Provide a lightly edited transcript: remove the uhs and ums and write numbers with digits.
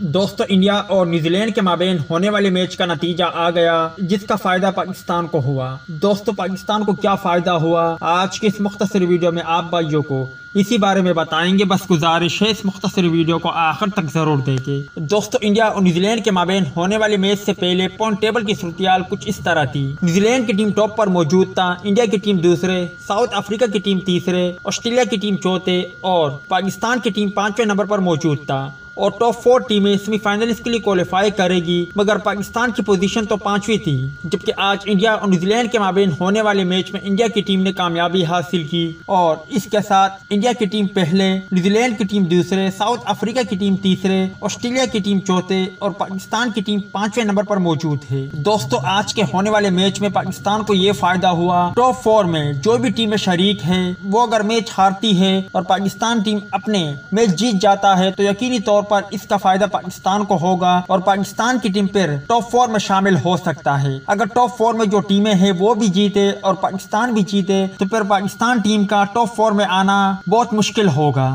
दोस्तों, इंडिया और न्यूजीलैंड के माबेन होने वाले मैच का नतीजा आ गया, जिसका फायदा पाकिस्तान को हुआ। दोस्तों, पाकिस्तान को क्या फायदा हुआ, आज के इस मुख्तसर वीडियो में आप भाइयों को इसी बारे में बताएंगे। बस गुजारिश है इस मुख्तसर वीडियो को आखिर तक जरूर देखें। दोस्तों, इंडिया और न्यूजीलैंड के माबेन होने वाले मैच से पहले पॉइंट टेबल की सूरत कुछ इस तरह थी। न्यूजीलैंड की टीम टॉप पर मौजूद था, इंडिया की टीम दूसरे, साउथ अफ्रीका की टीम तीसरे, ऑस्ट्रेलिया की टीम चौथे और पाकिस्तान की टीम 5वें नंबर पर मौजूद था। और टॉप 4 टीमें सेमीफाइनलिस्ट के लिए क्वालिफाई करेगी, मगर पाकिस्तान की पोजीशन तो 5वीं थी। जबकि आज इंडिया और न्यूजीलैंड के माबेन होने वाले मैच में इंडिया की टीम ने कामयाबी हासिल की और इसके साथ इंडिया की टीम पहले, न्यूजीलैंड की टीम दूसरे, साउथ अफ्रीका की टीम तीसरे, ऑस्ट्रेलिया की टीम चौथे और पाकिस्तान की टीम 5वें नंबर पर मौजूद है। दोस्तों, आज के होने वाले मैच में पाकिस्तान को ये फायदा हुआ, टॉप 4 में जो भी टीमें शरीक है वो अगर मैच हारती है और पाकिस्तान टीम अपने मैच जीत जाता है तो यकीनी तौर पर इसका फायदा पाकिस्तान को होगा और पाकिस्तान की टीम फिर टॉप 4 में शामिल हो सकता है। अगर टॉप 4 में जो टीमें हैं वो भी जीते और पाकिस्तान भी जीते तो फिर पाकिस्तान टीम का टॉप 4 में आना बहुत मुश्किल होगा।